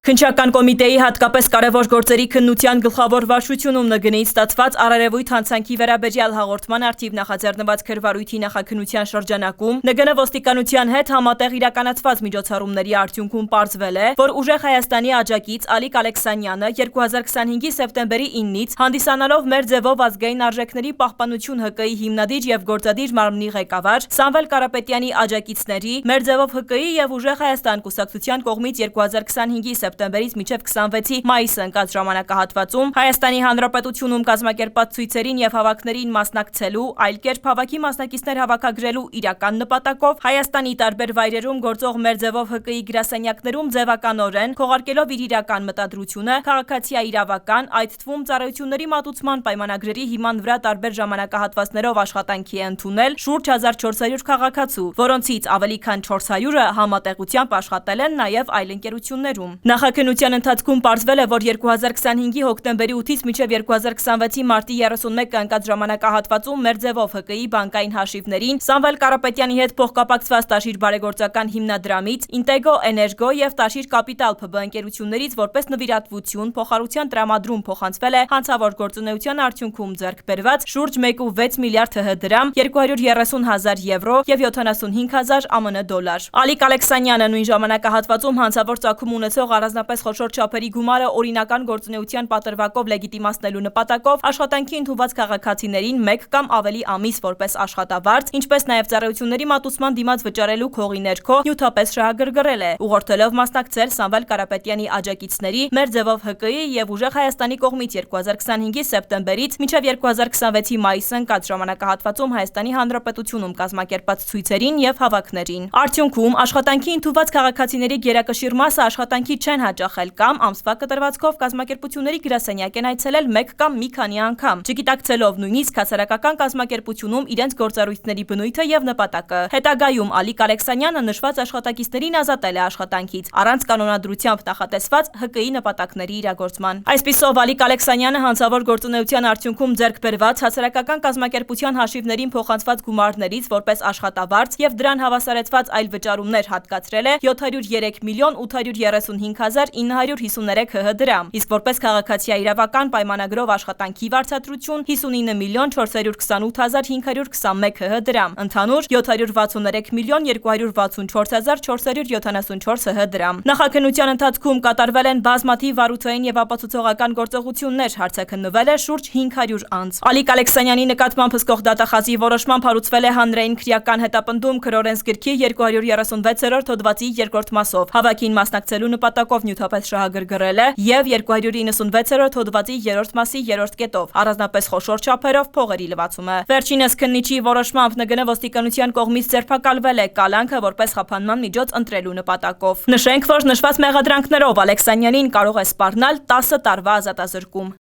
Քննչական կոմիտեի հատկապես կարևոր գործերի քննության գլխավոր վարչությունում ՆԳՆ-ից ստացված Արարևույթ հանցանքի վերաբերյալ հաղորդման արդիվ նախաձեռնված քրվարույթի նախաքննության շրջանակում ՆԳՆ ոստիկանության հետ համատեղ իրականացված միջոցառումների արդյունքում պարզվել է, որ ուժեղ Հայաստանի աջակից Ալիկ Ալեքսանյանը 2025-ի սեպտեմբերի 9-ից հանդիսանալով մեր ձևով ազգային արժեքների պահպանություն ՀԿ-ի հիմնադիր եւ գործադիր մարմնի ղեկավար Սամվել Կարապետյանի աջակիցների մեր ձևով ՀԿ-ի եւ ուժեղ Հայաստան կուսակցության կողմից 2025-ի սեպտեմբերից մինչև 26-ի մայիսը ընկած ժամանակահատվածում Հայաստանի Հանրապետությունում կազմակերպած ցույցերին եւ հավաքներին մասնակցելու, այլ կերպ հավաքի մասնակիցներ հավաքագրելու իրական նպատակով Հայաստանի տարբեր վայրերում գործող մեր ձևով ՀԿ-ի գրասենյակներում ձևականորեն քողարկելով իր իրական մտադրությունը քաղաքացիաիրավական, այդ թվում ծառայությունների մատուցման պայմանագրերի հիման վրա տարբեր ժամանակահատվածներով աշխատանքի է ընդունել շուրջ 1400 քաղաքացու, որոնցից ավելի քան 400-ը համատեղությամբ աշխատել են նաեւ այլ ընկերություններում։ Նախաքննության ընթացքում պարզվել է, որ 2025-ի հոկտեմբերի 8-ից մինչև 2026-ի մարտի 31-ը ընկած ժամանակահատվածում մեր ձևով ՀԿ-ի բանկային հաշիվներին Սամվել Կարապետյանի հետ փոխկապակցված Տաշիր բարեգործական հիմնադրամից, Ինտեգո Էներգո եւ Տաշիր Կապիտալ ՓԲ ընկերություններից որպես նվիրատվություն փոխառության տրամադրում փոխանցվել է հանցավոր գործունեության արդյունքում ձեռք բերված շուրջ 1.6 միլիարդ ՀՀ դրամ, 230,000 եվրո եւ 75,000 ԱՄՆ դոլար։ Ալիկ Ալեքսանյանը նույն ժամանակահատվածում հանցավոր ծագում ունեցող առանձնապես խոշոր չափերի գումարը օրինական գործունեության պատրվակով լեգիտիմացնելու նպատակով աշխատանքի ընդունված քաղաքացիներին 1 կամ ավելի ամիս որպես աշխատավարձ, ինչպես նաև ծառայությունների մատուցման դիմաց վճարելու քողի ներքո նյութապես շահագրգռել է, ուղղորդելով մասնակցել Սամվել Կարապետյանի աջակիցների մեր ձևով ՀԿ-ի եւ ուժեղ Հայաստանի կողմից 2025-ի սեպտեմբերից մինչև 2026-ի մայիսը ընկած ժամանակահատվածում Հայաստանի Հանրապետությունում կազմակերպած ցույցերին եւ հավաքներին։ Արդյունքում աշխատանքի ընդունված քաղաքացիների գերակշիռ մասը աշխատանքի չեն հաճախել կամ ամսվա կտրվածքով կազմակերպությունների գրասենյակ են այցելել 1 կամ մի քանի անգամ, չգիտակցելով նույնիսկ հասարակական կազմակերպությունում իրենց գործառույթների բնույթը եւ նպատակը։ Հետագայում Ալիկ Ալեքսանյանը նշված աշխատակիցներին ազատել է աշխատանքից առանց կանոնադրությամբ նախատեսված ՀԿ-ի նպատակների իրագործման։ Այսպիսով Ալիկ Ալեքսանյանը հանցավոր գործունեության արդյունքում ձեռք բերված հասարակական կազմակերպության հաշիվներին փոխանցված գումարներից որպես աշխատավարձ եւ դրան հավասարեցված այլ վճարումներ հատկացրել է 703 միլիոն 835,953 ՀՀ դրամ, իսկ որպես քաղաքացիաիրավական պայմանագրով աշխատանքի վարձատրություն 59 միլիոն 428,521 ՀՀ դրամ, ընդհանուր 763 միլիոն 264,474 ՀՀ դրամ։ Նախաքննության ընթացքում կատարվել են բազմաթիվ վարույթային եւ ապացուցողական գործողություններ, հարցաքննվել է շուրջ 500 անձ։ Ալիկ Ալեքսանյանի նկատմամբ հսկող դատախազի որոշմամբ հարուցվել է հանրային քրեական հետապնդում Քրօրենսգրքի 236-րդ հոդվածի 2-րդ մասով, հավաքին մասնակցելու նպատակով նյութապես շահագրգռել է եւ 296-րդ հոդվածի 3-րդ մասի 3-րդ կետով առանձնապես խոշոր չափերով փողերի լվացումը։ Վերջինս քննիչի որոշմամբ ՆԳՆ ոստիկանության կողմից ձերբակալվել է կալանքը որպես խափանման միջոց ընտրելու նպատակով։ Նշենք, որ նշված մեղադրանքներով Ալեքսանյանին կարող է սպառնալ 10 տարվա ազատազրկում։